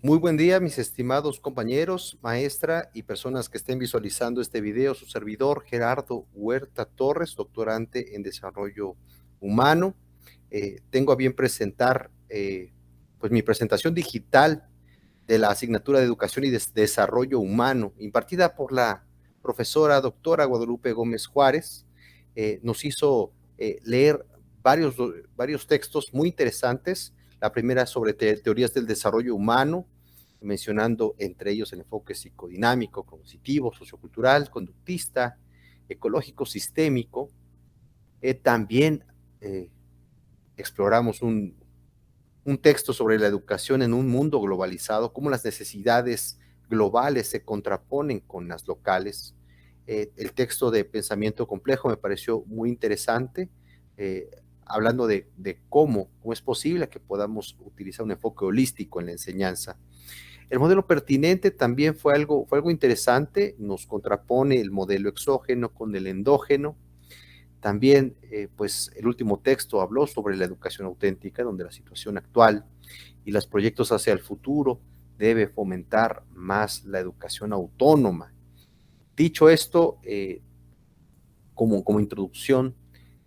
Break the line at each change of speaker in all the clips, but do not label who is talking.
Muy buen día, mis estimados compañeros, maestra y personas que estén visualizando este video. Su servidor, Gerardo Huerta Torres, doctorante en Desarrollo Humano. Tengo a bien presentar pues mi presentación digital de la asignatura de Educación y Desarrollo Humano, impartida por la profesora doctora Guadalupe Gómez Juárez. Nos hizo leer varios, varios textos muy interesantes. La primera sobre teorías del desarrollo humano, mencionando entre ellos el enfoque psicodinámico, cognitivo, sociocultural, conductista, ecológico, sistémico. También exploramos un texto sobre la educación en un mundo globalizado, cómo las necesidades globales se contraponen con las locales. El texto de Pensamiento Complejo me pareció muy interesante, hablando de cómo es posible que podamos utilizar un enfoque holístico en la enseñanza. El modelo pertinente también fue algo interesante, nos contrapone el modelo exógeno con el endógeno. También, pues, el último texto habló sobre la educación auténtica, donde la situación actual y los proyectos hacia el futuro debe fomentar más la educación autónoma. Dicho esto, como introducción,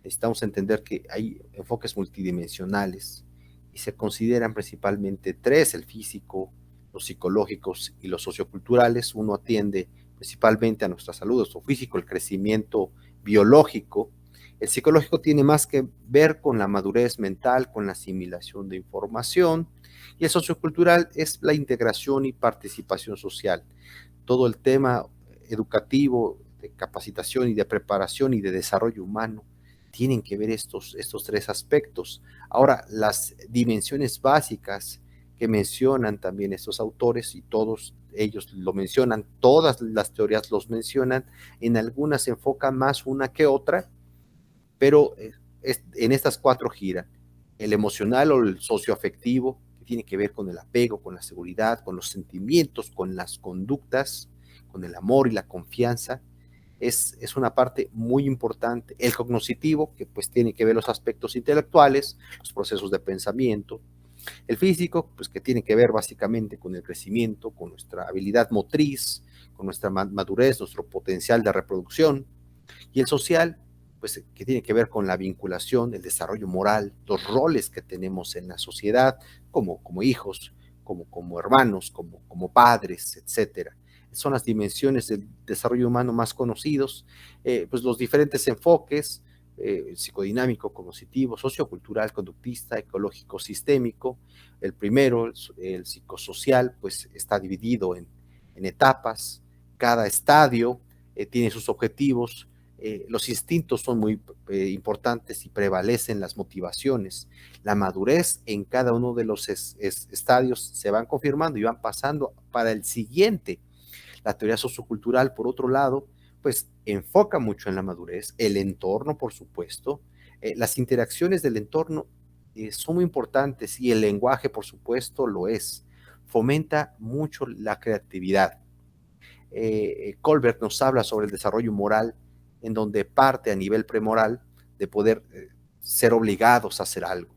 necesitamos entender que hay enfoques multidimensionales y se consideran principalmente tres: el físico, los psicológicos y los socioculturales. Uno atiende principalmente a nuestra salud, nuestro físico, el crecimiento biológico. El psicológico tiene más que ver con la madurez mental, con la asimilación de información, y el sociocultural es la integración y participación social. Todo el tema educativo, de capacitación y de preparación y de desarrollo humano, tienen que ver estos tres aspectos. Ahora, las dimensiones básicas que mencionan también estos autores, y todos ellos lo mencionan, todas las teorías los mencionan, en algunas se enfocan más una que otra, pero en estas cuatro giran: el emocional o el socioafectivo, que tiene que ver con el apego, con la seguridad, con los sentimientos, con las conductas, con el amor y la confianza. Es una parte muy importante. El cognitivo, que pues tiene que ver los aspectos intelectuales, los procesos de pensamiento. El físico, pues que tiene que ver básicamente con el crecimiento, con nuestra habilidad motriz, con nuestra madurez, nuestro potencial de reproducción. Y el social, pues que tiene que ver con la vinculación, el desarrollo moral, los roles que tenemos en la sociedad, como hijos, como hermanos, como padres, etcétera. Son las dimensiones del desarrollo humano más conocidos. Pues los diferentes enfoques: psicodinámico, cognitivo, sociocultural, conductista, ecológico, sistémico. El primero, el psicosocial, pues está dividido en etapas. Cada estadio tiene sus objetivos. Los instintos son muy importantes y prevalecen las motivaciones. La madurez en cada uno de los estadios se van confirmando y van pasando para el siguiente. La teoría sociocultural, por otro lado, pues enfoca mucho en la madurez, el entorno, por supuesto. Las interacciones del entorno son muy importantes, y el lenguaje, por supuesto, lo es. Fomenta mucho la creatividad. Colbert nos habla sobre el desarrollo moral, en donde parte a nivel premoral de poder ser obligados a hacer algo.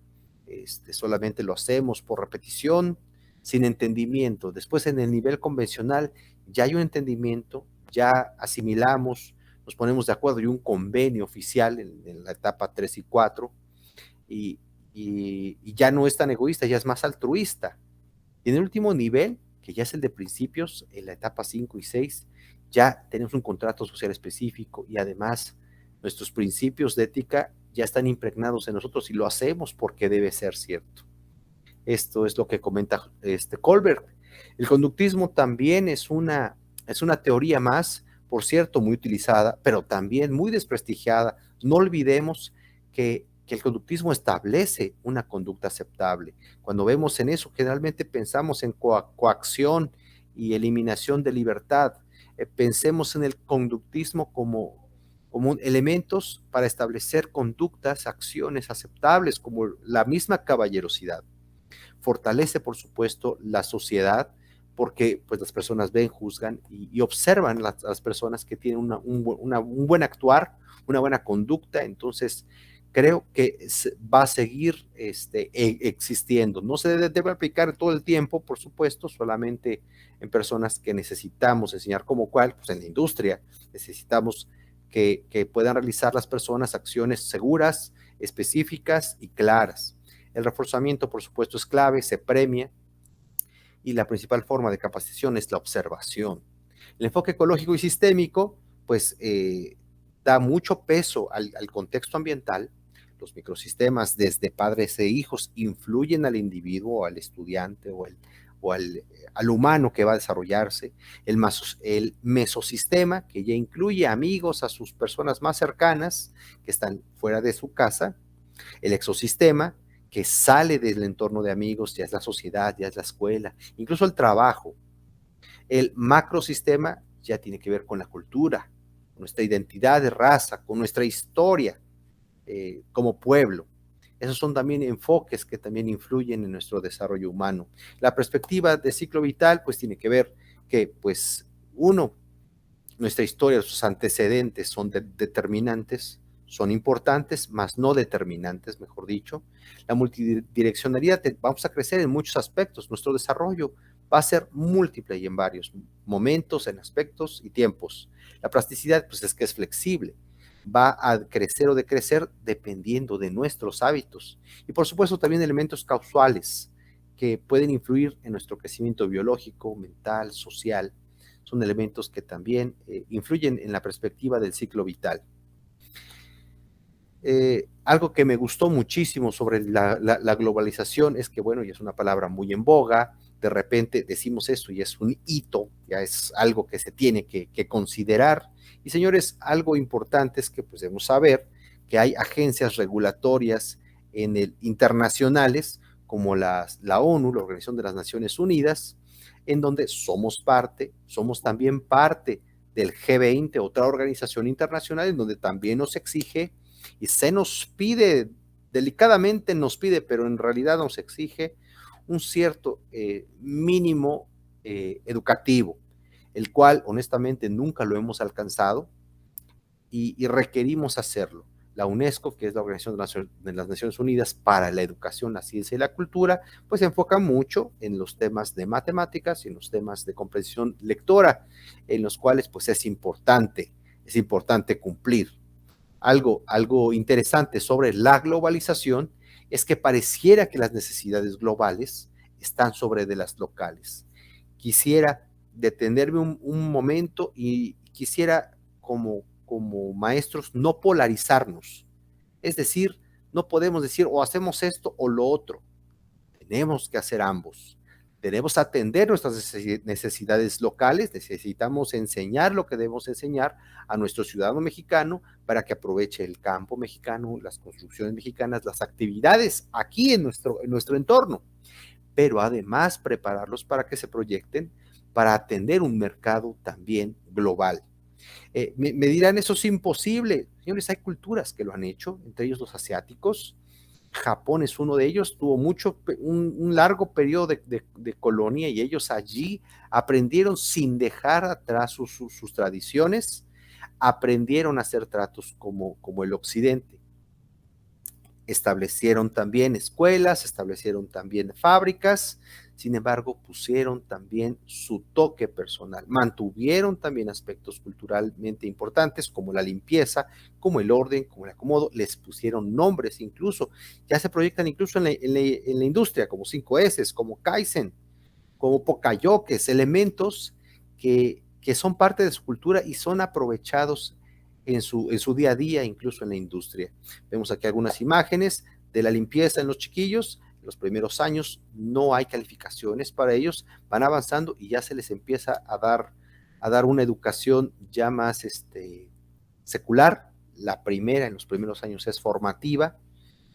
Solamente lo hacemos por repetición, sin entendimiento. Después, en el nivel convencional, ya hay un entendimiento, ya asimilamos, nos ponemos de acuerdo, y un convenio oficial en la etapa 3 y 4, y, y ya no es tan egoísta, ya es más altruista. Y en el último nivel, que ya es el de principios, en la etapa 5 y 6, ya tenemos un contrato social específico, y además nuestros principios de ética ya están impregnados en nosotros y lo hacemos porque debe ser cierto. Esto es lo que comenta Colbert. El conductismo también es una teoría más, por cierto, muy utilizada, pero también muy desprestigiada. No olvidemos que el conductismo establece una conducta aceptable. Cuando vemos en eso, generalmente pensamos en coacción y eliminación de libertad. Pensemos en el conductismo como elementos para establecer conductas, acciones aceptables, como la misma caballerosidad. Fortalece, por supuesto, la sociedad, porque pues las personas ven, juzgan y observan las personas que tienen un buen actuar, una buena conducta. Entonces creo que va a seguir existiendo. No se debe aplicar todo el tiempo, por supuesto, solamente en personas que necesitamos enseñar como cual, pues en la industria, necesitamos que puedan realizar las personas acciones seguras, específicas y claras. El reforzamiento, por supuesto, es clave, se premia, y la principal forma de capacitación es la observación. El enfoque ecológico y sistémico, pues, da mucho peso al contexto ambiental. Los microsistemas, desde padres e hijos, influyen al individuo, al estudiante al humano que va a desarrollarse. El mesosistema, que ya incluye amigos, a sus personas más cercanas que están fuera de su casa. El exosistema, que sale del entorno de amigos, ya es la sociedad, ya es la escuela, incluso el trabajo. El macrosistema ya tiene que ver con la cultura, con nuestra identidad de raza, con nuestra historia como pueblo. Esos son también enfoques que también influyen en nuestro desarrollo humano. La perspectiva de ciclo vital, pues tiene que ver que, pues, uno, nuestra historia, sus antecedentes son determinantes, son importantes, mas no determinantes, mejor dicho. La multidireccionalidad, vamos a crecer en muchos aspectos. Nuestro desarrollo va a ser múltiple y en varios momentos, en aspectos y tiempos. La plasticidad, pues es que es flexible. Va a crecer o decrecer dependiendo de nuestros hábitos. Y por supuesto también elementos causales que pueden influir en nuestro crecimiento biológico, mental, social. Son elementos que también influyen en la perspectiva del ciclo vital. Algo que me gustó muchísimo sobre la globalización es que, bueno, y es una palabra muy en boga, de repente decimos esto y es un hito, ya es algo que se tiene que considerar. Y señores, algo importante es que pues debemos saber que hay agencias regulatorias internacionales como la ONU, la Organización de las Naciones Unidas, en donde somos también parte del G20, otra organización internacional en donde también nos exige y se nos pide, delicadamente nos pide, pero en realidad nos exige un cierto mínimo educativo, el cual honestamente nunca lo hemos alcanzado y requerimos hacerlo. La UNESCO, que es la Organización de las Naciones Unidas para la Educación, la Ciencia y la Cultura, pues se enfoca mucho en los temas de matemáticas y en los temas de comprensión lectora, en los cuales pues es importante cumplir. Algo interesante sobre la globalización es que pareciera que las necesidades globales están sobre de las locales. Quisiera detenerme un momento y quisiera como maestros no polarizarnos. Es decir, no podemos decir o hacemos esto o lo otro. Tenemos que hacer ambos. Debemos atender nuestras necesidades locales, necesitamos enseñar lo que debemos enseñar a nuestro ciudadano mexicano para que aproveche el campo mexicano, las construcciones mexicanas, las actividades aquí en nuestro entorno, pero además prepararlos para que se proyecten para atender un mercado también global. Me dirán, eso es imposible. Señores, hay culturas que lo han hecho, entre ellos los asiáticos. Japón es uno de ellos, tuvo un largo periodo de colonia y ellos allí aprendieron sin dejar atrás sus tradiciones, aprendieron a hacer tratos como el occidente. Establecieron también escuelas, establecieron también fábricas, sin embargo, pusieron también su toque personal, mantuvieron también aspectos culturalmente importantes como la limpieza, como el orden, como el acomodo, les pusieron nombres incluso, ya se proyectan incluso en la industria, como 5S, como Kaizen, como Pocayoques, elementos que son parte de su cultura y son aprovechados en su día a día, incluso en la industria. Vemos aquí algunas imágenes de la limpieza en los chiquillos. En los primeros años no hay calificaciones para ellos, van avanzando y ya se les empieza a dar una educación ya más secular. La primera en los primeros años es formativa,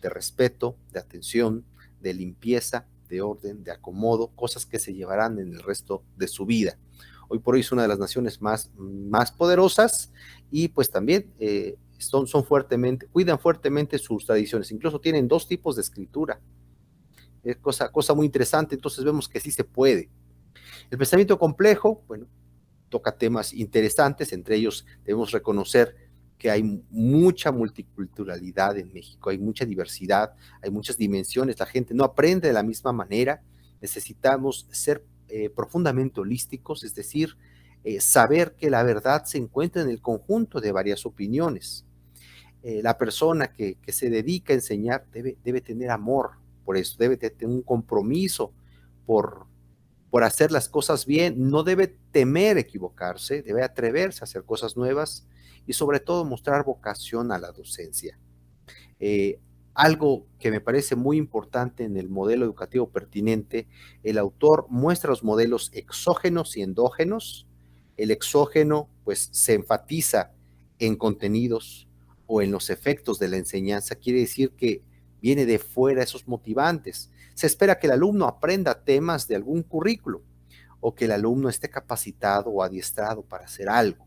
de respeto, de atención, de limpieza, de orden, de acomodo, cosas que se llevarán en el resto de su vida. Hoy por hoy es una de las naciones más poderosas y pues también cuidan fuertemente sus tradiciones, incluso tienen dos tipos de escritura, es cosa muy interesante, entonces vemos que sí se puede. El pensamiento complejo, bueno, toca temas interesantes, entre ellos debemos reconocer que hay mucha multiculturalidad en México, hay mucha diversidad, hay muchas dimensiones, la gente no aprende de la misma manera, necesitamos ser profundamente holísticos, es decir, saber que la verdad se encuentra en el conjunto de varias opiniones. La persona que se dedica a enseñar debe tener amor por eso, debe tener un compromiso por, por hacer las cosas bien, no debe temer equivocarse, debe atreverse a hacer cosas nuevas y sobre todo mostrar vocación a la docencia. Eh, Algo que me parece muy importante en el modelo educativo pertinente, el autor muestra los modelos exógenos y endógenos. El exógeno, pues, se enfatiza en contenidos o en los efectos de la enseñanza, quiere decir que viene de fuera esos motivantes. Se espera que el alumno aprenda temas de algún currículo o que el alumno esté capacitado o adiestrado para hacer algo.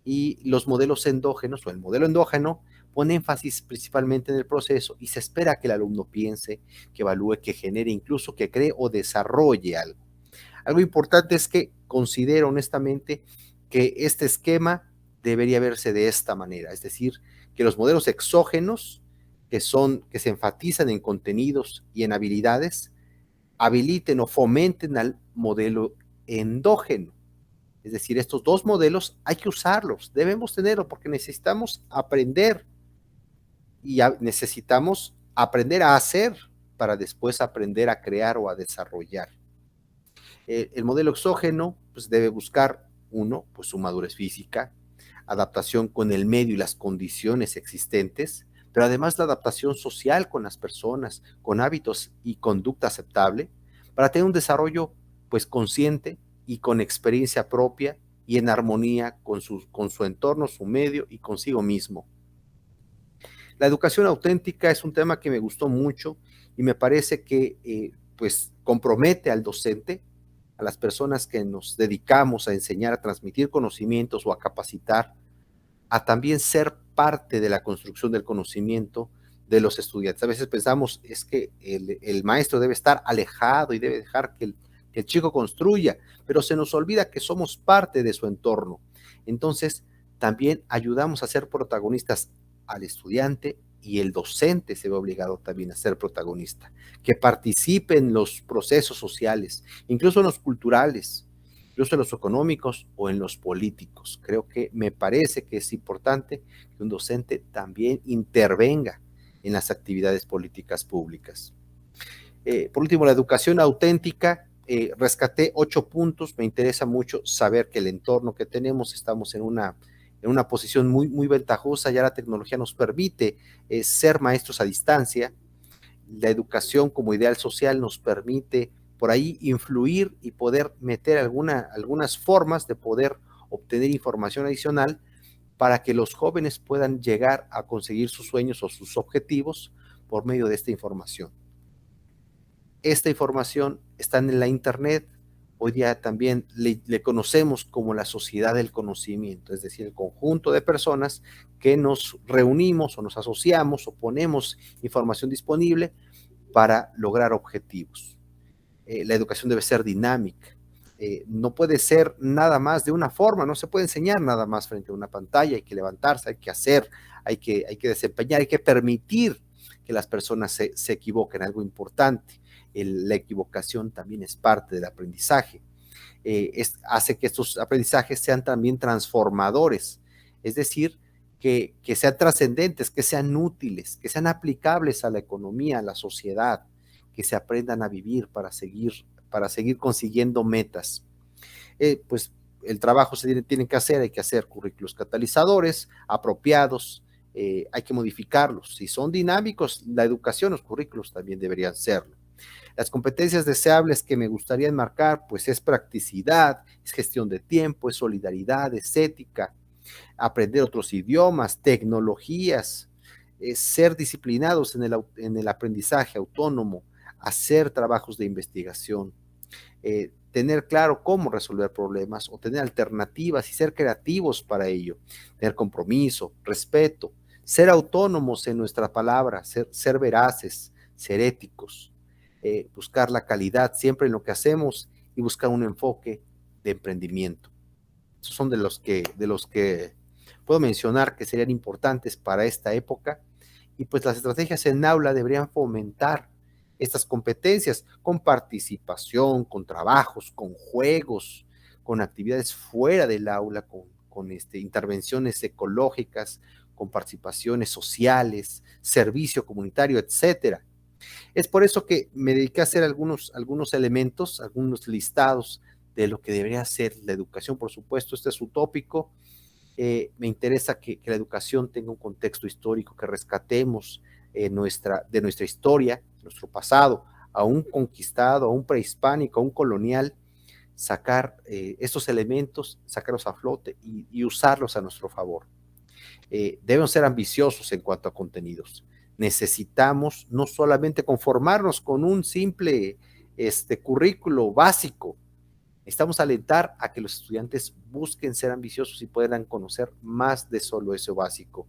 Y los modelos endógenos o el modelo endógeno pone énfasis principalmente en el proceso y se espera que el alumno piense, que evalúe, que genere, incluso que cree o desarrolle algo. Algo importante es que considero honestamente que este esquema debería verse de esta manera, es decir, que los modelos exógenos, que se enfatizan en contenidos y en habilidades, habiliten o fomenten al modelo endógeno. Es decir, estos dos modelos hay que usarlos, debemos tenerlo porque necesitamos aprender y necesitamos aprender a hacer para después aprender a crear o a desarrollar. El modelo exógeno pues debe buscar, uno, pues su madurez física, adaptación con el medio y las condiciones existentes, pero además la adaptación social con las personas, con hábitos y conducta aceptable, para tener un desarrollo pues consciente y con experiencia propia y en armonía con su entorno, su medio y consigo mismo. La educación auténtica es un tema que me gustó mucho y me parece que pues compromete al docente, a las personas que nos dedicamos a enseñar, a transmitir conocimientos o a capacitar, a también ser parte de la construcción del conocimiento de los estudiantes. A veces pensamos es que el maestro debe estar alejado y debe dejar que el chico construya, pero se nos olvida que somos parte de su entorno. Entonces, también ayudamos a ser protagonistas al estudiante y el docente se ve obligado también a ser protagonista, que participe en los procesos sociales, incluso en los culturales, incluso en los económicos o en los políticos. Creo que me parece que es importante que un docente también intervenga en las actividades políticas públicas. Por último, la educación auténtica. Rescaté 8 puntos. Me interesa mucho saber que el entorno que tenemos, estamos en una posición muy, muy ventajosa. Ya la tecnología nos permite ser maestros a distancia. La educación como ideal social nos permite por ahí influir y poder meter algunas formas de poder obtener información adicional para que los jóvenes puedan llegar a conseguir sus sueños o sus objetivos por medio de esta información. Esta información está en la Internet. Hoy día también le conocemos como la sociedad del conocimiento, es decir, el conjunto de personas que nos reunimos o nos asociamos o ponemos información disponible para lograr objetivos. La educación debe ser dinámica. No puede ser nada más de una forma, no se puede enseñar nada más frente a una pantalla, hay que levantarse, hay que hacer, hay que desempeñar, hay que permitir que las personas se equivoquen, algo importante. La equivocación también es parte del aprendizaje. Hace que estos aprendizajes sean también transformadores, es decir, que sean trascendentes, que sean útiles, que sean aplicables a la economía, a la sociedad, que se aprendan a vivir para seguir consiguiendo metas. Pues el trabajo se tiene que hacer, hay que hacer currículos catalizadores, apropiados, hay que modificarlos. Si son dinámicos, la educación, los currículos también deberían serlo. Las competencias deseables que me gustaría enmarcar, pues es practicidad, es gestión de tiempo, es solidaridad, es ética, aprender otros idiomas, tecnologías, ser disciplinados en el aprendizaje autónomo, hacer trabajos de investigación, tener claro cómo resolver problemas o tener alternativas y ser creativos para ello, tener compromiso, respeto, ser autónomos en nuestra palabra, ser veraces, ser éticos, buscar la calidad siempre en lo que hacemos y buscar un enfoque de emprendimiento. Esos son de los que puedo mencionar que serían importantes para esta época, y pues las estrategias en aula deberían fomentar estas competencias con participación, con trabajos, con juegos, con actividades fuera del aula, con intervenciones ecológicas, con participaciones sociales, servicio comunitario, etcétera. Es por eso que me dediqué a hacer algunos elementos, algunos listados de lo que debería ser la educación. Por supuesto, este es utópico. Me interesa que la educación tenga un contexto histórico, que rescatemos de nuestra historia, nuestro pasado, a un conquistado, a un prehispánico, a un colonial, sacar estos elementos, sacarlos a flote y usarlos a nuestro favor. Debemos ser ambiciosos en cuanto a contenidos. Necesitamos no solamente conformarnos con un simple currículo básico, necesitamos alentar a que los estudiantes busquen ser ambiciosos y puedan conocer más de solo eso básico.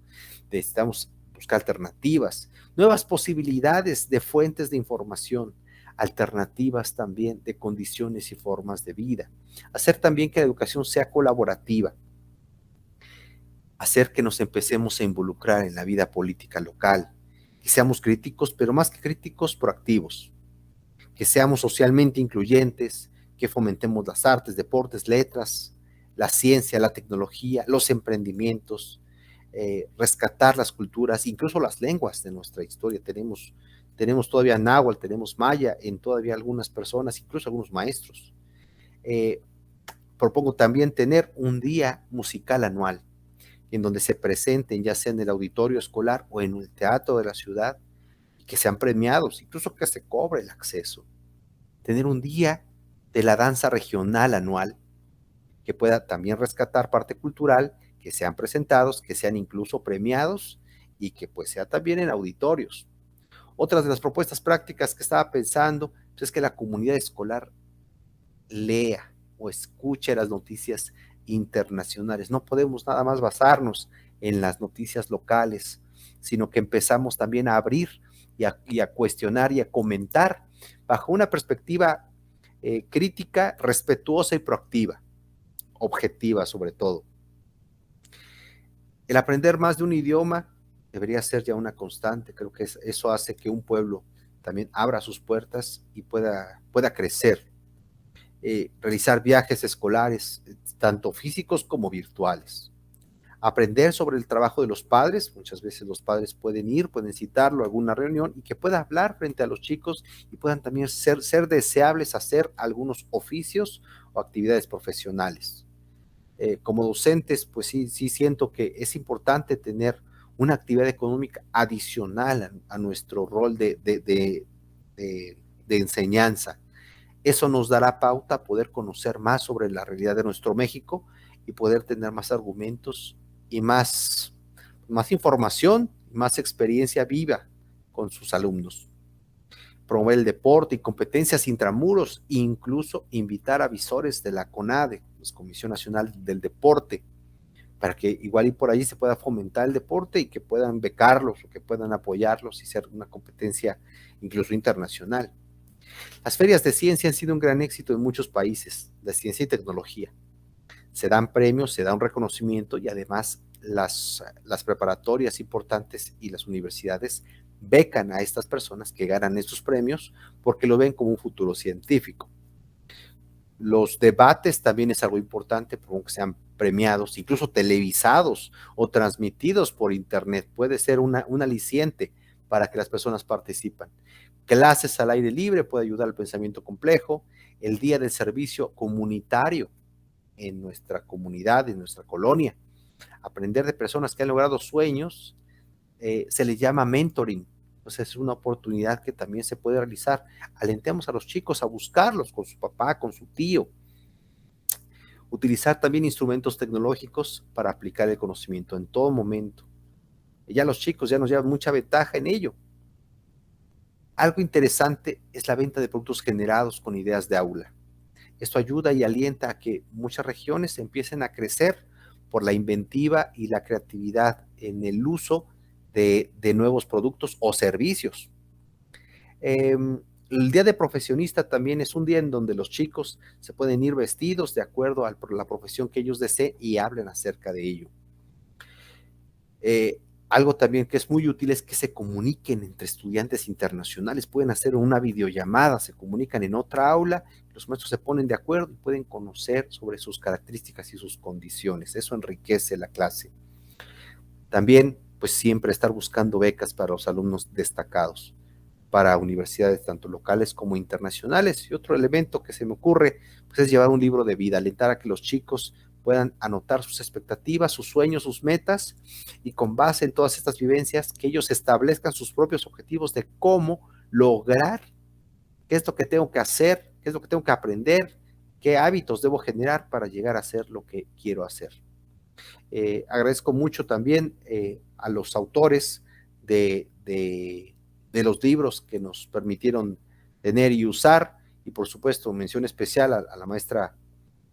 Necesitamos buscar alternativas, nuevas posibilidades de fuentes de información, alternativas también de condiciones y formas de vida. Hacer también que la educación sea colaborativa, hacer que nos empecemos a involucrar en la vida política local, que seamos críticos, pero más que críticos, proactivos, que seamos socialmente incluyentes, que fomentemos las artes, deportes, letras, la ciencia, la tecnología, los emprendimientos, rescatar las culturas, incluso las lenguas de nuestra historia. Tenemos todavía náhuatl, tenemos maya en todavía algunas personas, incluso algunos maestros. Propongo también tener un día musical anual, en donde se presenten, ya sea en el auditorio escolar o en el teatro de la ciudad, y que sean premiados, incluso que se cobre el acceso. Tener un día de la danza regional anual, que pueda también rescatar parte cultural, que sean presentados, que sean incluso premiados y que pues sea también en auditorios. Otras de las propuestas prácticas que estaba pensando pues, es que la comunidad escolar lea o escuche las noticias internacionales. No podemos nada más basarnos en las noticias locales, sino que empezamos también a abrir y a cuestionar y a comentar bajo una perspectiva crítica, respetuosa y proactiva, objetiva sobre todo. El aprender más de un idioma debería ser ya una constante. Creo que eso hace que un pueblo también abra sus puertas y pueda crecer. Realizar viajes escolares, tanto físicos como virtuales. Aprender sobre el trabajo de los padres, muchas veces los padres pueden ir, pueden citarlo a alguna reunión y que pueda hablar frente a los chicos y puedan también ser deseables hacer algunos oficios o actividades profesionales. Como docentes, pues sí siento que es importante tener una actividad económica adicional a nuestro rol de enseñanza. Eso nos dará pauta a poder conocer más sobre la realidad de nuestro México y poder tener más argumentos y más información, más experiencia viva con sus alumnos. Promover el deporte y competencias intramuros, incluso invitar a visores de la CONADE, la Comisión Nacional del Deporte, para que igual y por allí se pueda fomentar el deporte y que puedan becarlos o que puedan apoyarlos y ser una competencia incluso internacional. Las ferias de ciencia han sido un gran éxito en muchos países, de ciencia y tecnología. Se dan premios, se da un reconocimiento y además las preparatorias importantes y las universidades becan a estas personas que ganan estos premios porque lo ven como un futuro científico. Los debates también es algo importante, como que sean premiados, incluso televisados o transmitidos por internet. Puede ser un aliciente para que las personas participen. Clases al aire libre puede ayudar al pensamiento complejo. El día del servicio comunitario en nuestra comunidad, en nuestra colonia. Aprender de personas que han logrado sueños, se les llama mentoring. Entonces es una oportunidad que también se puede realizar. Alentemos a los chicos a buscarlos con su papá, con su tío. Utilizar también instrumentos tecnológicos para aplicar el conocimiento en todo momento. Y ya los chicos ya nos llevan mucha ventaja en ello. Algo interesante es la venta de productos generados con ideas de aula. Esto ayuda y alienta a que muchas regiones empiecen a crecer por la inventiva y la creatividad en el uso de nuevos productos o servicios. El día de profesionista también es un día en donde los chicos se pueden ir vestidos de acuerdo a la profesión que ellos deseen y hablen acerca de ello. Algo también que es muy útil es que se comuniquen entre estudiantes internacionales, pueden hacer una videollamada, se comunican en otra aula, los maestros se ponen de acuerdo y pueden conocer sobre sus características y sus condiciones. Eso enriquece la clase. También, pues siempre estar buscando becas para los alumnos destacados, para universidades tanto locales como internacionales. Y otro elemento que se me ocurre, pues es llevar un libro de vida, alentar a que los chicos puedan anotar sus expectativas, sus sueños, sus metas, y con base en todas estas vivencias, que ellos establezcan sus propios objetivos de cómo lograr, qué es lo que tengo que hacer, qué es lo que tengo que aprender, qué hábitos debo generar para llegar a hacer lo que quiero hacer. Agradezco mucho también a los autores de los libros que nos permitieron tener y usar, y por supuesto mención especial a la maestra,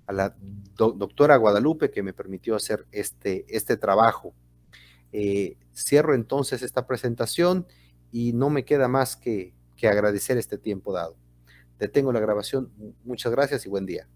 a la doctora Guadalupe, que me permitió hacer este trabajo. Cierro entonces esta presentación y no me queda más que agradecer este tiempo dado. Detengo la grabación. Muchas gracias y buen día.